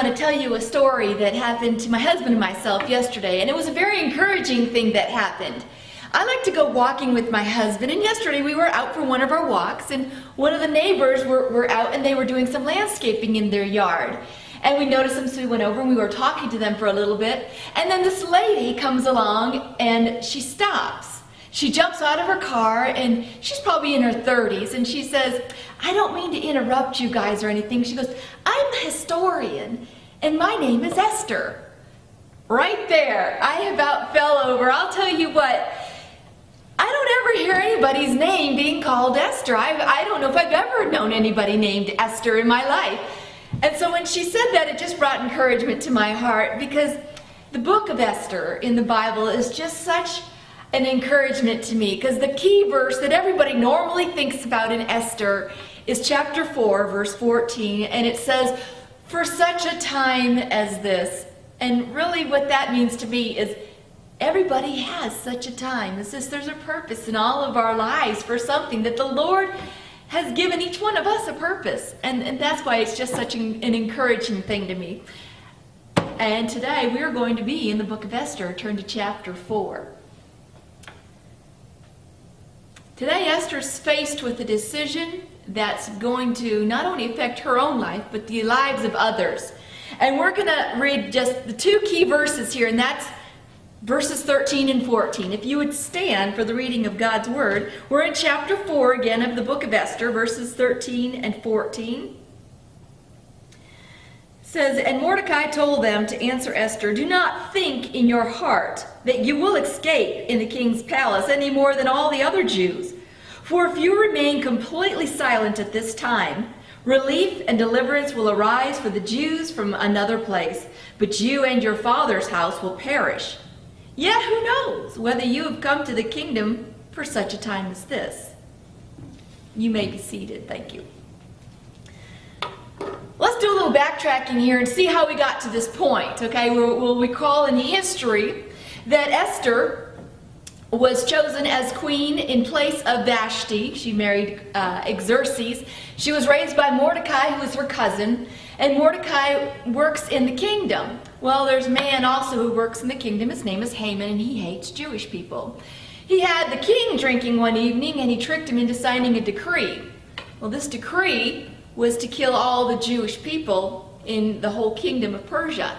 want to tell you a story that happened to my husband and myself yesterday, and it was a very encouraging thing that happened. I like to go walking with my husband, and yesterday we were out for one of our walks, and one of the neighbors were out and they were doing some landscaping in their yard. And we noticed them, so we went over and we were talking to them for a little bit, and then this lady comes along and she stops. She jumps out of her car, and she's probably in her 30s, and she says, "I don't mean to interrupt you guys or anything." She goes, "I'm a historian, and my name is Esther." Right there, I about fell over. I'll tell you what, I don't ever hear anybody's name being called Esther. I don't know if I've ever known anybody named Esther in my life. And so when she said that, it just brought encouragement to my heart, because the book of Esther in the Bible is just such an encouragement to me, because the key verse that everybody normally thinks about in Esther is chapter 4, verse 14, and it says, "For such a time as this." And really what that means to me is everybody has such a time. It's just there's a purpose in all of our lives for something, that the Lord has given each one of us a purpose, and that's why it's just such an encouraging thing to me. And today we're going to be in the book of Esther. Turn to chapter 4. Today Esther's faced with a decision that's going to not only affect her own life, but the lives of others. And we're going to read just the two key verses here, and that's verses 13 and 14. If you would stand for the reading of God's Word, we're in chapter 4 again of the book of Esther, verses 13 and 14. It says, "And Mordecai told them to answer Esther, 'Do not think in your heart that you will escape in the king's palace any more than all the other Jews. For if you remain completely silent at this time, relief and deliverance will arise for the Jews from another place, but you and your father's house will perish. Yet who knows whether you have come to the kingdom for such a time as this?'" You may be seated. Thank you. Let's do a little backtracking here and see how we got to this point. Okay, we'll recall in history that Esther was chosen as queen in place of Vashti. She married Xerxes. She was raised by Mordecai, who was her cousin, and Mordecai works in the kingdom. Well, there's a man also who works in the kingdom. His name is Haman, and he hates Jewish people. He had the king drinking one evening, and he tricked him into signing a decree. Well, this decree was to kill all the Jewish people in the whole kingdom of Persia.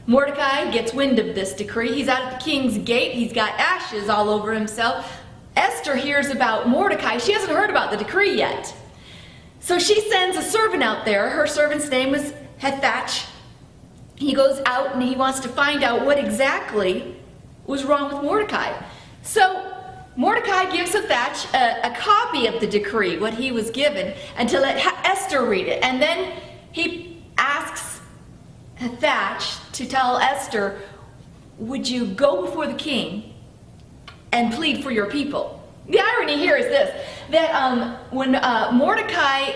Mordecai gets wind of this decree. He's out at the king's gate. He's got ashes all over himself. Esther hears about Mordecai. She hasn't heard about the decree yet. So she sends a servant out there. Her servant's name was Hathach. He goes out and he wants to find out what exactly was wrong with Mordecai. So Mordecai gives Hathach a copy of the decree, what he was given, and to let Esther read it. And then he asks Hathach to tell Esther, "Would you go before the king and plead for your people?" The irony here is this, that when Mordecai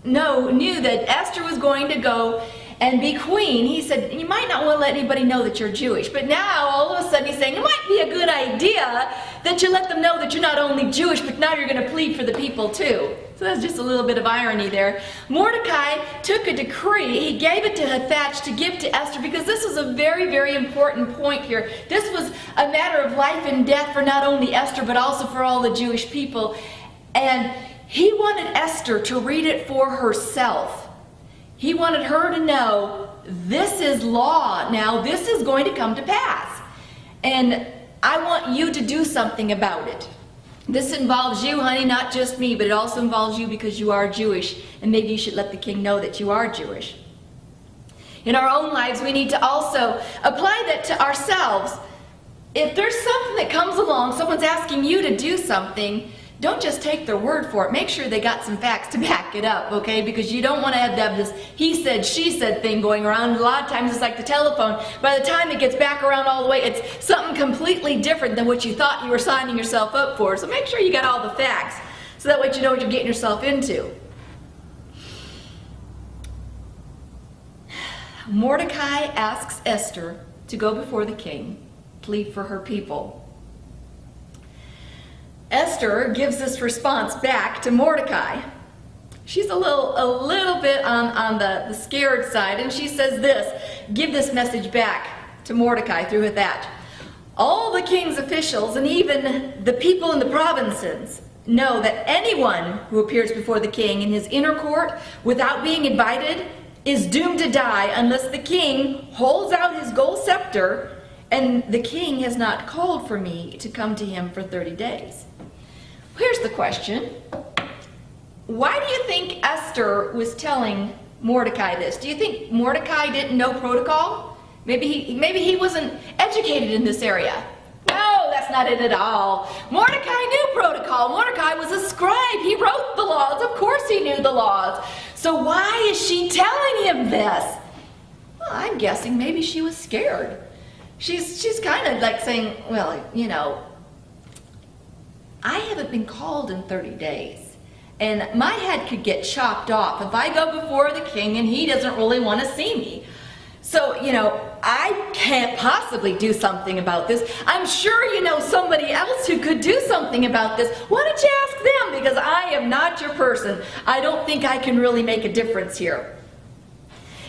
knew that Esther was going to go and be queen, he said, "You might not want to let anybody know that you're Jewish." But now, all of a sudden, he's saying, it might be a good idea that you let them know that you're not only Jewish, but now you're going to plead for the people too. So that's just a little bit of irony there. Mordecai took a decree. He gave it to Hathach to give to Esther, because this was a very, very important point here. This was a matter of life and death for not only Esther, but also for all the Jewish people. And he wanted Esther to read it for herself. He wanted her to know, this is law now. This is going to come to pass. And I want you to do something about it. This involves you, honey, not just me, but it also involves you because you are Jewish. And maybe you should let the king know that you are Jewish. In our own lives, we need to also apply that to ourselves. If there's something that comes along, someone's asking you to do something, don't just take their word for it. Make sure they got some facts to back it up, okay? Because you don't want to have this he said, she said thing going around. A lot of times it's like the telephone. By the time it gets back around all the way, it's something completely different than what you thought you were signing yourself up for. So make sure you got all the facts, so that way you know what you're getting yourself into. Mordecai asks Esther to go before the king, plead for her people. Esther gives this response back to Mordecai. She's a little bit on the scared side, and she says this, give this message back to Mordecai through that. All the king's officials and even the people in the provinces know that anyone who appears before the king in his inner court without being invited is doomed to die unless the king holds out his gold scepter, and the king has not called for me to come to him for 30 days. Here's the question. Why do you think Esther was telling Mordecai this? Do you think Mordecai didn't know protocol? Maybe he wasn't educated in this area. No, that's not it at all. Mordecai knew protocol. Mordecai was a scribe. He wrote the laws. Of course he knew the laws. So why is she telling him this? Well, I'm guessing maybe she was scared. She's kind of like saying, well, you know, I haven't been called in 30 days. And my head could get chopped off if I go before the king and he doesn't really want to see me. So, you know, I can't possibly do something about this. I'm sure you know somebody else who could do something about this. Why don't you ask them? Because I am not your person. I don't think I can really make a difference here.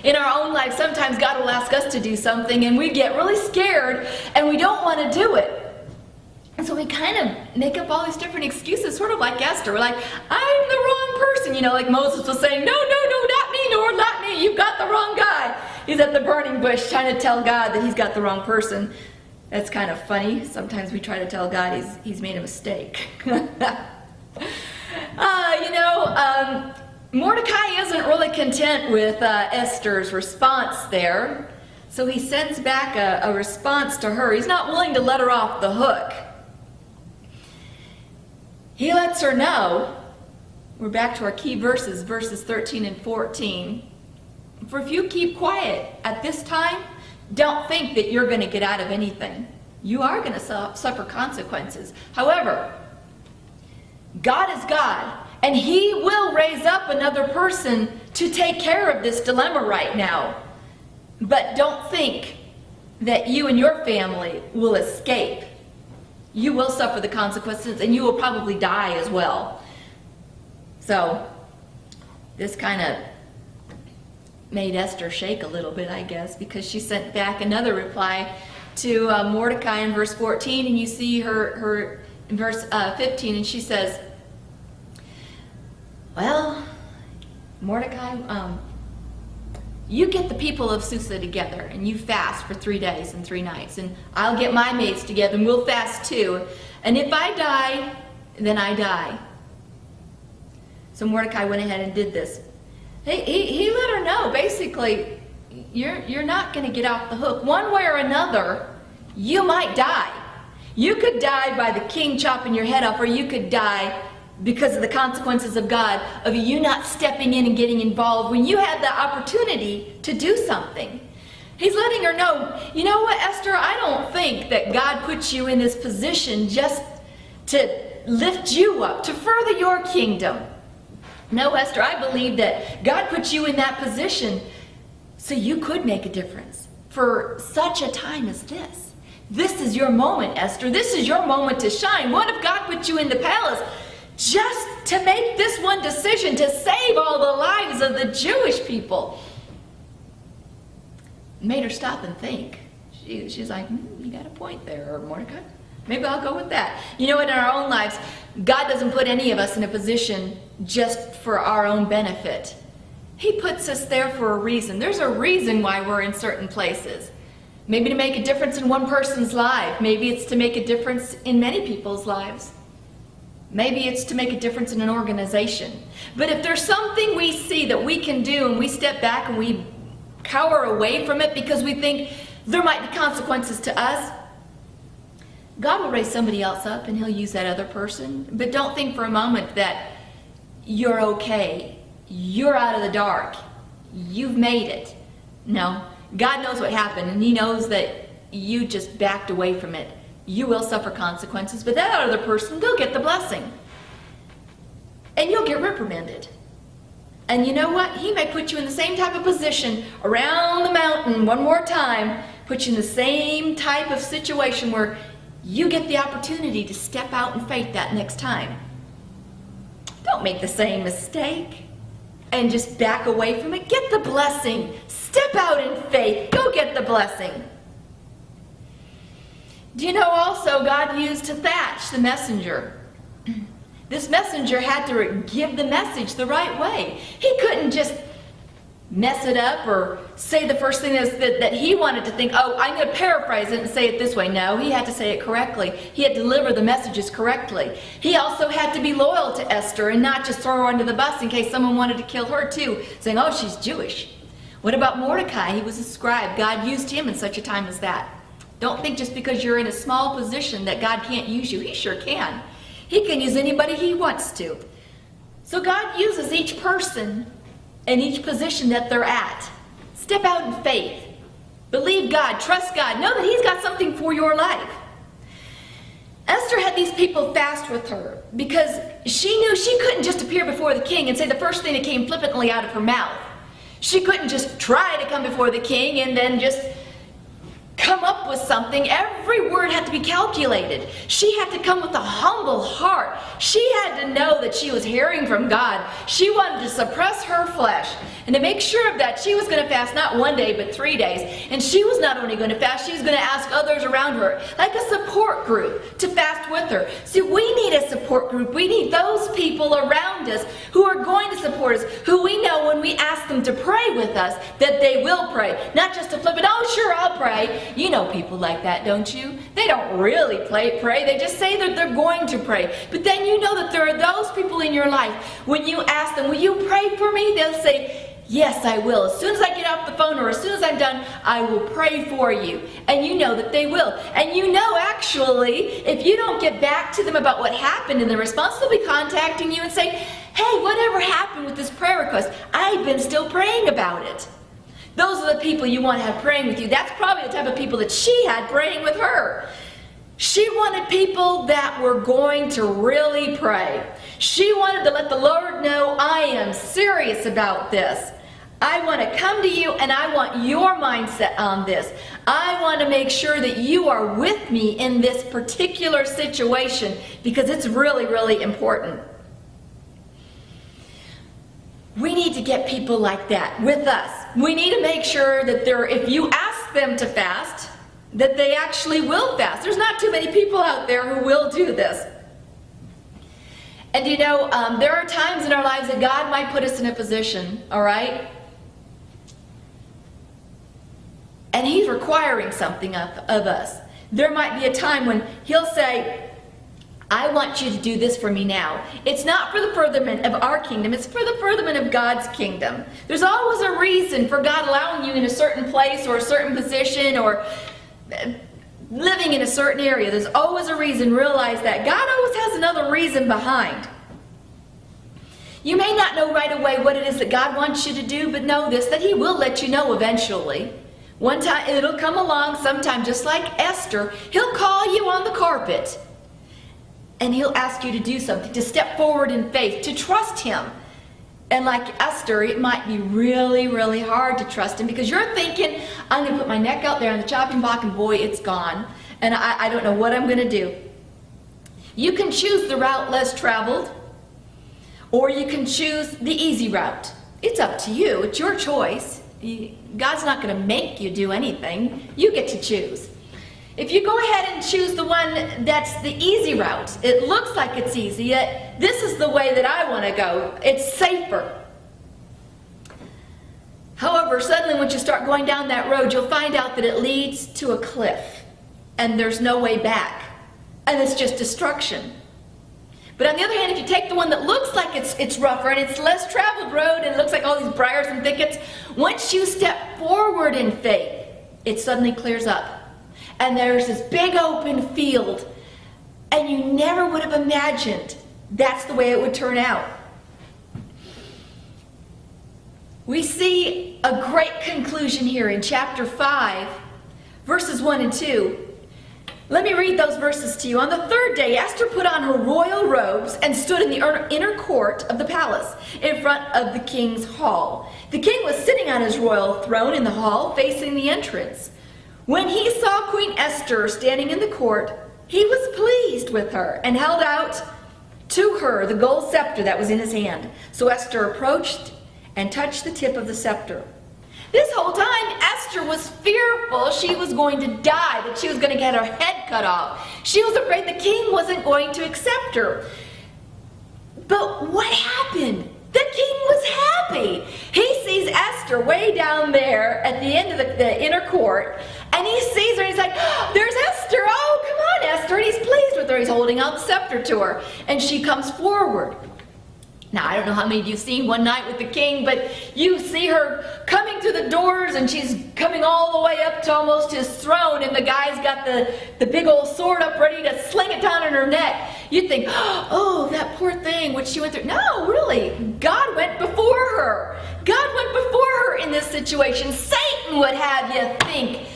In our own life, sometimes God will ask us to do something and we get really scared and we don't want to do it. And so we kind of make up all these different excuses, sort of like Esther. We're like, I'm the wrong person. You know, like Moses was saying, no, not me, Lord, not me. You've got the wrong guy. He's at the burning bush trying to tell God that he's got the wrong person. That's kind of funny. Sometimes we try to tell God he's made a mistake. Mordecai isn't really content with Esther's response there. So he sends back a response to her. He's not willing to let her off the hook. He lets her know, we're back to our key verses, verses 13 and 14. For if you keep quiet at this time, don't think that you're going to get out of anything. You are going to suffer consequences. However, God is God, and he will raise up another person to take care of this dilemma right now. But don't think that you and your family will escape. You will suffer the consequences, and you will probably die as well. So, this kind of made Esther shake a little bit, I guess, because she sent back another reply to Mordecai in verse 14, and you see her in verse 15, and she says, well, Mordecai, you get the people of Susa together and you fast for 3 days and 3 nights, and I'll get my maids together and we'll fast too. And if I die, then I die. So Mordecai went ahead and did this. He let her know, basically, you're not going to get off the hook. One way or another, you might die. You could die by the king chopping your head off, or you could die because of the consequences of God, of you not stepping in and getting involved when you had the opportunity to do something. He's letting her know, you know what, Esther, I don't think that God put you in this position just to lift you up, to further your kingdom. No, Esther, I believe that God put you in that position so you could make a difference for such a time as this. This is your moment, Esther. This is your moment to shine. What if God put you in the palace just to make this one decision, to save all the lives of the Jewish people? Made her stop and think. She's like, you got a point there, Mordecai. Maybe I'll go with that. You know what, in our own lives, God doesn't put any of us in a position just for our own benefit. He puts us there for a reason. There's a reason why we're in certain places. Maybe to make a difference in one person's life. Maybe it's to make a difference in many people's lives. Maybe it's to make a difference in an organization. But if there's something we see that we can do and we step back and we cower away from it because we think there might be consequences to us, God will raise somebody else up and he'll use that other person. But don't think for a moment that you're okay. You're out of the dark. You've made it. No. God knows what happened, and he knows that you just backed away from it. You will suffer consequences, but that other person, they'll get the blessing. And you'll get reprimanded. And you know what? He may put you in the same type of position around the mountain one more time, put you in the same type of situation where you get the opportunity to step out in faith that next time. Don't make the same mistake. and just back away from it. Get the blessing. Step out in faith. Go get the blessing. Do you know also God used Thatch, the messenger? This messenger had to give the message the right way. He couldn't just mess it up or say the first thing that he wanted to think, oh, I'm going to paraphrase it and say it this way. No, he had to say it correctly. He had to deliver the messages correctly. He also had to be loyal to Esther and not just throw her under the bus in case someone wanted to kill her too, saying, oh, she's Jewish. What about Mordecai? He was a scribe. God used him in such a time as that. Don't think just because you're in a small position that God can't use you. He sure can. He can use anybody he wants to. So God uses each person in each position that they're at. Step out in faith. Believe God. Trust God. Know that He's got something for your life. Esther had these people fast with her because she knew she couldn't just appear before the king and say the first thing that came flippantly out of her mouth. She couldn't just try to come before the king and then just come up with something. Every word had to be calculated. She had to come with a humble heart. She had to know that she was hearing from God. She wanted to suppress her flesh. And to make sure of that, she was going to fast not 1 day, but 3 days. And she was not only going to fast, she was going to ask others around her, like a support group, to fast with her. See, we need a support group. We need those people around us who are going to support us, who we know when we ask them to pray with us, that they will pray. Not just to flip it, oh, sure, I'll pray. You know people like that, don't you? They don't really pray. They just say that they're going to pray. But then you know that there are those people in your life, when you ask them, will you pray for me? They'll say, yes, I will. As soon as I get off the phone or as soon as I'm done, I will pray for you. And you know that they will. And you know, actually, if you don't get back to them about what happened in the response, they'll be contacting you and saying, hey, whatever happened with this prayer request? I've been still praying about it. Those are the people you want to have praying with you. That's probably the type of people that she had praying with her. She wanted people that were going to really pray. She wanted to let the Lord know, I am serious about this. I want to come to you and I want your mindset on this. I want to make sure that you are with me in this particular situation because it's really, really important. We need to get people like that with us. We need to make sure that if you ask them to fast, that they actually will fast. There's not too many people out there who will do this. And you know, there are times in our lives that God might put us in a position, all right? And He's requiring something of us. There might be a time when He'll say, I want you to do this for me now. It's not for the furtherment of our kingdom. It's for the furtherment of God's kingdom. There's always a reason for God allowing you in a certain place or a certain position or living in a certain area. There's always a reason. Realize that. God always has another reason behind. You may not know right away what it is that God wants you to do, but know this, that He will let you know eventually. One time, it'll come along sometime, just like Esther. He'll call you on the carpet. And He'll ask you to do something, to step forward in faith, to trust Him. And like Esther, it might be really, really hard to trust Him because you're thinking, I'm going to put my neck out there on the chopping block and boy, it's gone. And I don't know what I'm going to do. You can choose the route less traveled or you can choose the easy route. It's up to you. It's your choice. God's not going to make you do anything. You get to choose. If you go ahead and choose the one that's the easy route, it looks like it's easy, yet this is the way that I want to go. It's safer. However, suddenly once you start going down that road, you'll find out that it leads to a cliff, and there's no way back, and it's just destruction. But on the other hand, if you take the one that looks like it's rougher and it's less traveled road and it looks like all these briars and thickets, once you step forward in faith, it suddenly clears up. And there's this big open field, and you never would have imagined that's the way it would turn out. We see a great conclusion here in chapter 5, verses 1 and 2. Let me read those verses to you. On the third day, Esther put on her royal robes and stood in the inner court of the palace, in front of the king's hall. The king was sitting on his royal throne in the hall, facing the entrance. When he saw Queen Esther standing in the court, he was pleased with her and held out to her the gold scepter that was in his hand. So Esther approached and touched the tip of the scepter. This whole time, Esther was fearful she was going to die, that she was going to get her head cut off. She was afraid the king wasn't going to accept her. But what happened? The king was happy. He sees Esther way down there at the end of the inner court, and he sees her and he's like, oh, there's Esther. Oh, come on, Esther. And he's pleased with her. He's holding out the scepter to her, and she comes forward. Now, I don't know how many of you have seen One Night with the King, but you see her coming through the doors, and she's coming all the way up to almost his throne, and the guy's got the big old sword up ready to sling it down in her neck. You'd think, oh, that poor thing, what she went through. No, really, God went before her. God went before her in this situation. Satan would have you think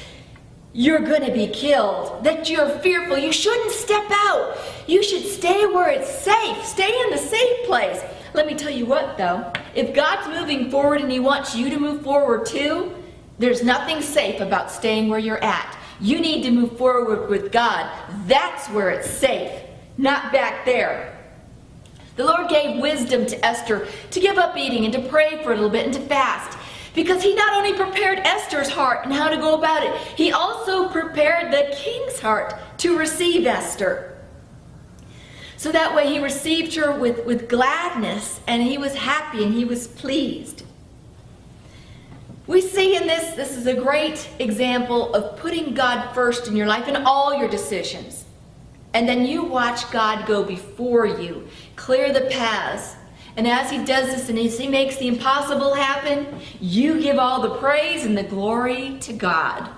you're going to be killed, that you're fearful. You shouldn't step out. You should stay where it's safe. Stay in the safe place. Let me tell you what, though. If God's moving forward and He wants you to move forward too, there's nothing safe about staying where you're at. You need to move forward with God. That's where it's safe, not back there. The Lord gave wisdom to Esther to give up eating and to pray for a little bit and to fast. Because He not only prepared Esther's heart and how to go about it, He also prepared the king's heart to receive Esther. So that way He received her with gladness, and he was happy and he was pleased. We see in this is a great example of putting God first in your life in all your decisions. And then you watch God go before you, clear the paths. And as He does this and as He makes the impossible happen, you give all the praise and the glory to God.